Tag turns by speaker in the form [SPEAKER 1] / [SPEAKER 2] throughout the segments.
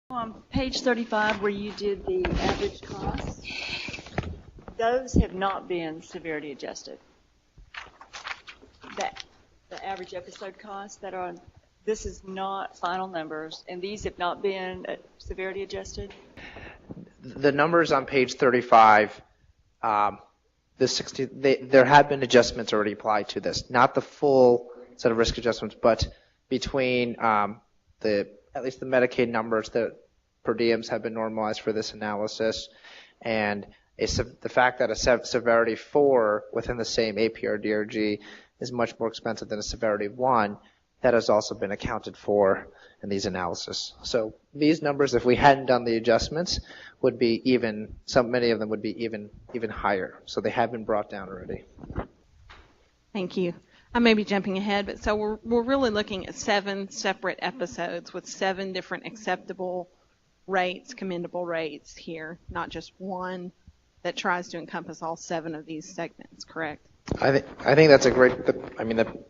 [SPEAKER 1] On page 35, where you did the average cost, those have not been severity adjusted. The average episode costs that are on, this is not final numbers, and these have not been severity adjusted?
[SPEAKER 2] The numbers on page 35, there have been adjustments already applied to this. Not the full set of risk adjustments, but between at least the Medicaid numbers, the per diems have been normalized for this analysis, and the fact that a severity 4 within the same APR-DRG is much more expensive than a severity 1, that has also been accounted for in these analyses. So these numbers, if we hadn't done the adjustments, would be many of them would be even higher. So they have been brought down already.
[SPEAKER 3] Thank you. I may be jumping ahead, but so we're really looking at 7 separate episodes with 7 different acceptable rates, commendable rates here, not just one that tries to encompass all 7 of these segments, correct?
[SPEAKER 2] I think that's a great, the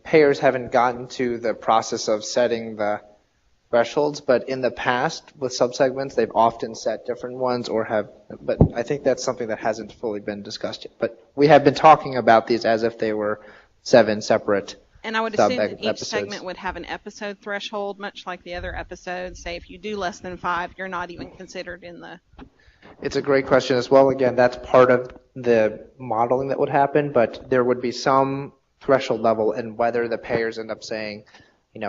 [SPEAKER 2] payers haven't gotten to the process of setting the thresholds, but in the past with subsegments, they've often set different ones but I think that's something that hasn't fully been discussed yet. But we have been talking about these as if they were 7 separate
[SPEAKER 3] and I would assume that each
[SPEAKER 2] episodes.
[SPEAKER 3] segment would have an episode threshold, much like the other episodes. Say if you do less than 5, you're not even considered in the...
[SPEAKER 2] It's a great question as well. Again, that's part of the modeling that would happen, but there would be some threshold level, and whether the payers end up saying,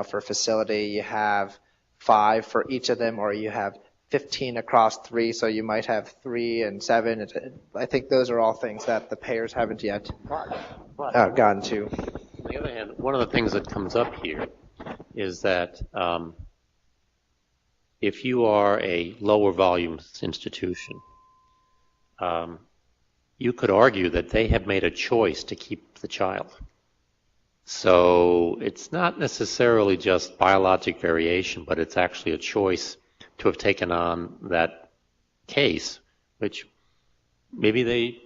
[SPEAKER 2] for facility you have 5 for each of them, or you have 15 across 3, so you might have 3 and 7. I think those are all things that the payers haven't yet gotten to.
[SPEAKER 4] On the other hand, one of the things that comes up here is that if you are a lower volume institution, you could argue that they have made a choice to keep the child. So it's not necessarily just biologic variation, but it's actually a choice to have taken on that case, which maybe they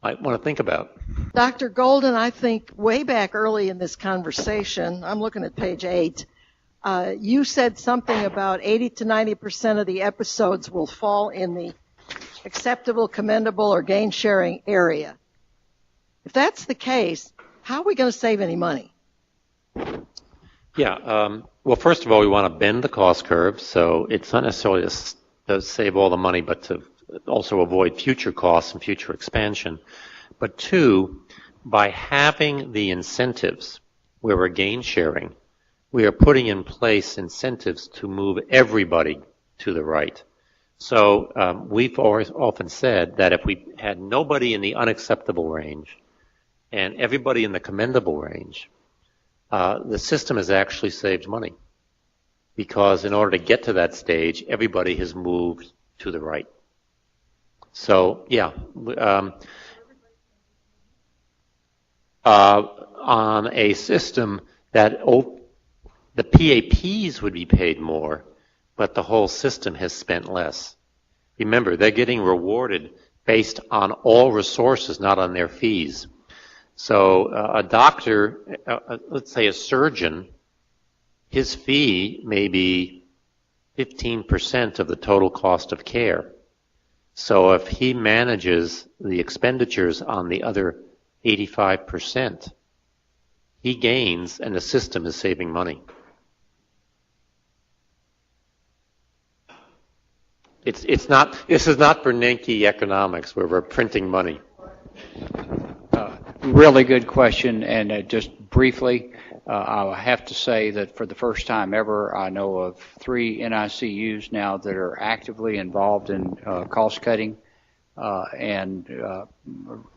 [SPEAKER 4] might want to think about.
[SPEAKER 5] Dr. Golden, I think way back early in this conversation, I'm looking at page 8, you said something about 80 to 90% of the episodes will fall in the acceptable, commendable, or gain-sharing area. If that's the case, how are we going to save any money?
[SPEAKER 4] Yeah, well, first of all, we want to bend the cost curve, so it's not necessarily to save all the money, but to also avoid future costs and future expansion. But 2, by having the incentives where we're gain sharing, we are putting in place incentives to move everybody to the right. So we've always often said that if we had nobody in the unacceptable range and everybody in the commendable range, the system has actually saved money, because in order to get to that stage, everybody has moved to the right. So, yeah, on a system that the PAPs would be paid more, but the whole system has spent less. Remember, they're getting rewarded based on all resources, not on their fees. So a doctor, let's say a surgeon, his fee may be 15% of the total cost of care. So if he manages the expenditures on the other 85%, he gains and the system is saving money. This is not Bernanke economics where we're printing money.
[SPEAKER 6] Really good question, and just briefly, I have to say that for the first time ever, I know of 3 NICUs now that are actively involved in cost cutting and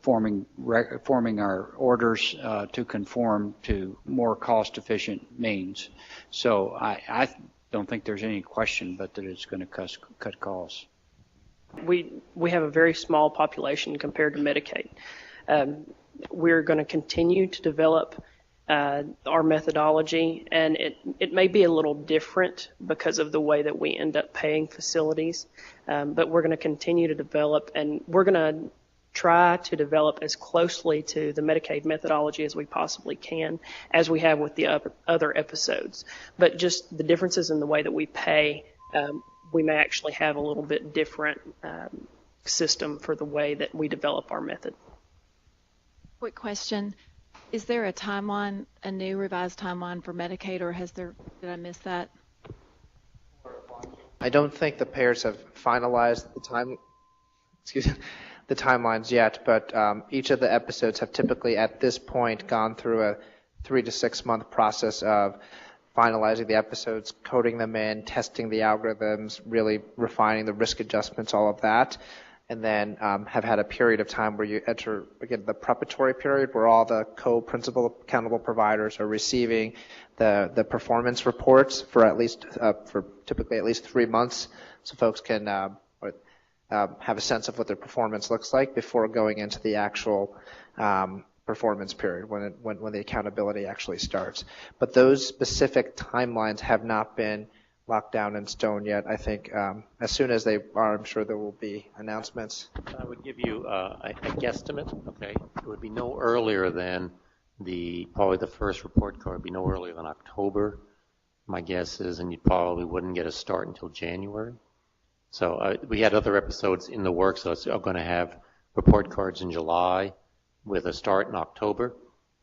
[SPEAKER 6] forming our orders to conform to more cost efficient means. So I don't think there's any question but that it's going to cut costs.
[SPEAKER 7] We have a very small population compared to Medicaid. We're going to continue to develop our methodology, and it may be a little different because of the way that we end up paying facilities, but we're going to continue to develop, and we're going to try to develop as closely to the Medicaid methodology as we possibly can, as we have with the other episodes. But just the differences in the way that we pay we may actually have a little bit different system for the way that we develop our method.
[SPEAKER 8] Quick question. Is there a timeline, a new revised timeline for Medicaid, or did I miss that?
[SPEAKER 2] I don't think the payers have finalized the timelines yet, but each of the episodes have typically at this point gone through a 3 to 6 month process of finalizing the episodes, coding them in, testing the algorithms, really refining the risk adjustments, all of that, and then have had a period of time where you enter, again, the preparatory period where all the co-principal accountable providers are receiving the performance reports for typically at least 3 months, so folks can have a sense of what their performance looks like before going into the actual performance period when the accountability actually starts. But those specific timelines have not been locked down in stone yet. I think as soon as they are, I'm sure there will be announcements.
[SPEAKER 4] I would give you a guesstimate. Okay, it would be no earlier than probably the first report card would be no earlier than October. My guess is, and you probably wouldn't get a start until January. So we had other episodes in the works that are going to have report cards in July with a start in October.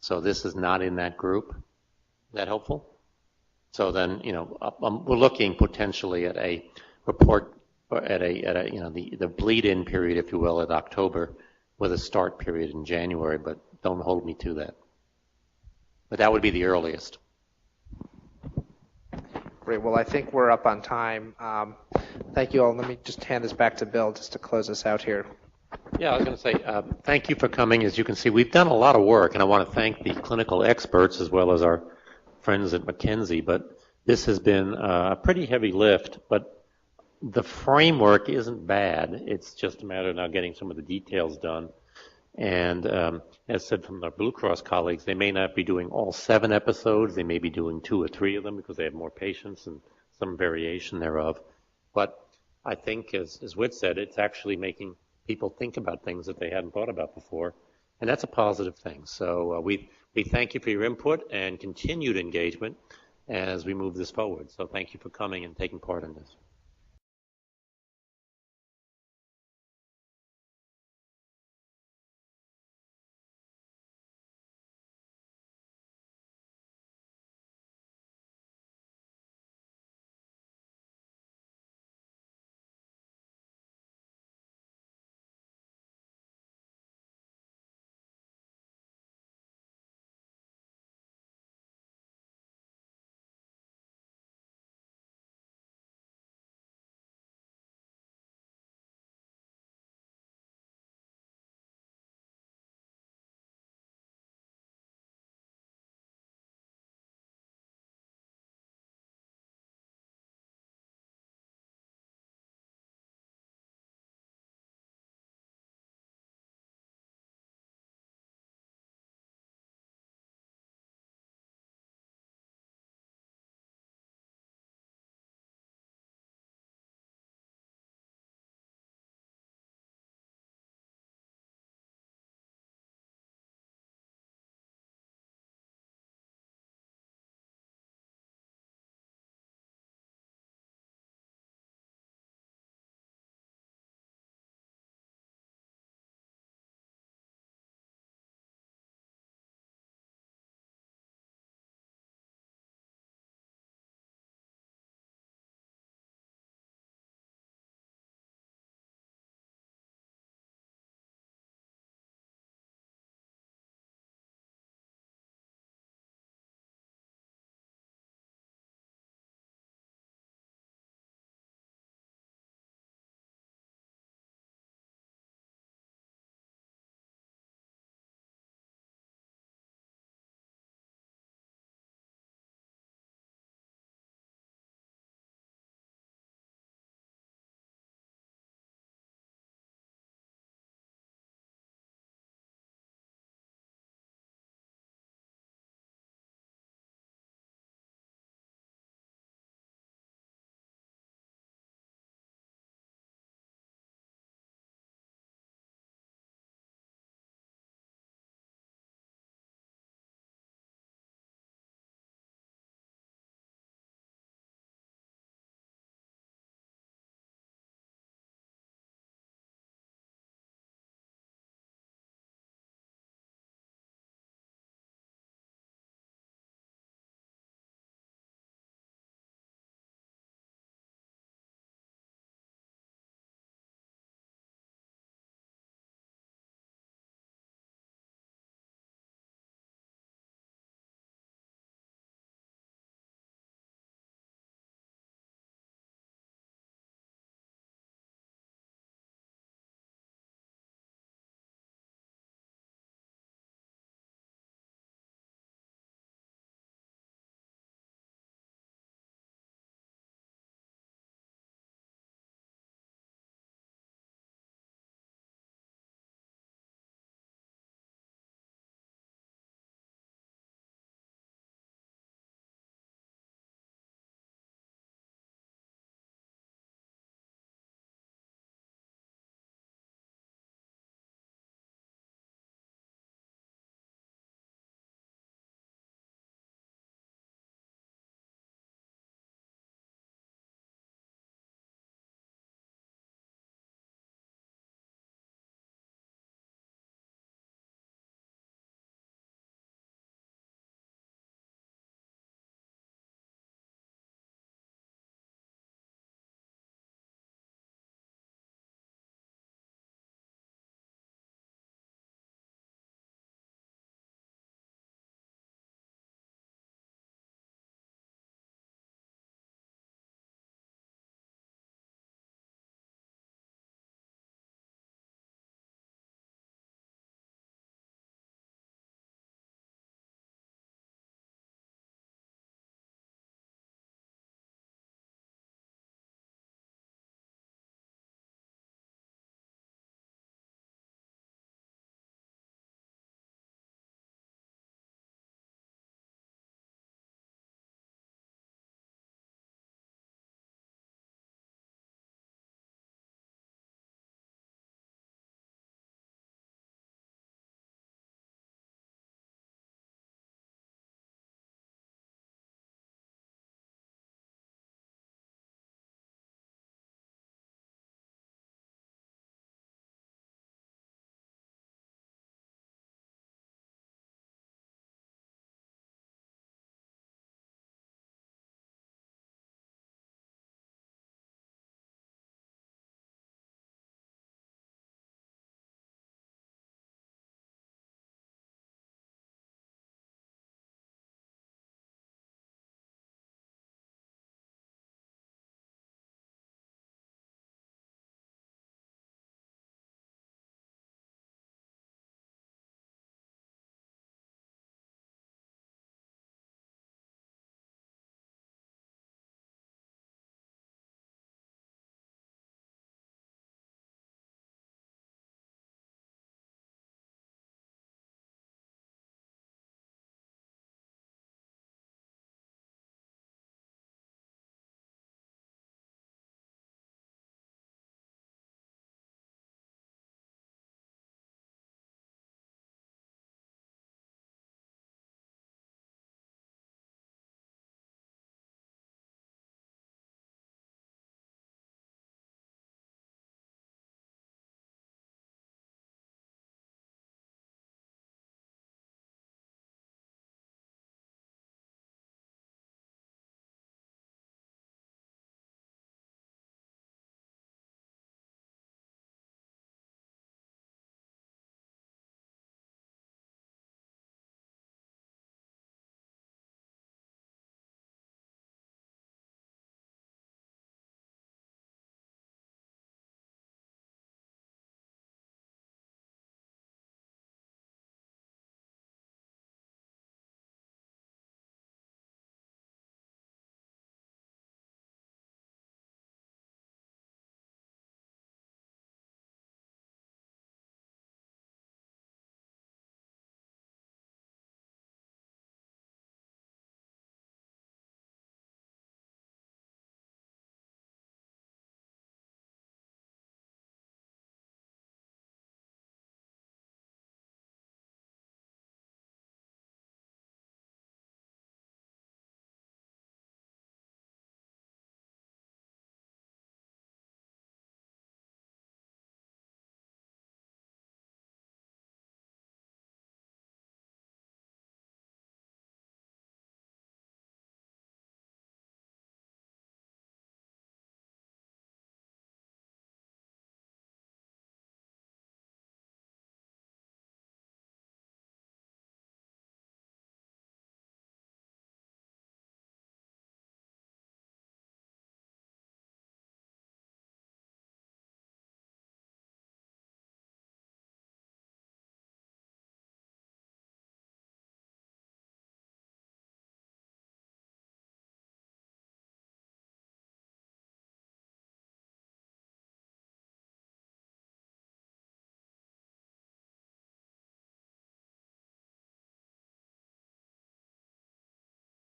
[SPEAKER 4] So this is not in that group. Is that helpful? So then, we're looking potentially at a report at the bleed-in period, if you will, at October, with a start period in January. But don't hold me to that. But that would be the earliest.
[SPEAKER 2] Great. Well, I think we're up on time. Thank you all. Let me just hand this back to Bill just to close us out here.
[SPEAKER 4] Yeah, I was going to say thank you for coming. As you can see, we've done a lot of work, and I want to thank the clinical experts as well as our friends at McKinsey. But this has been a pretty heavy lift, but the framework isn't bad. It's just a matter of now getting some of the details done. And as said from our Blue Cross colleagues, they may not be doing all 7 episodes. They may be doing 2 or 3 of them because they have more patients and some variation thereof. But I think, as Whit said, it's actually making people think about things that they hadn't thought about before, and that's a positive thing. So we thank you for your input and continued engagement as we move this forward. So thank you for coming and taking part in this.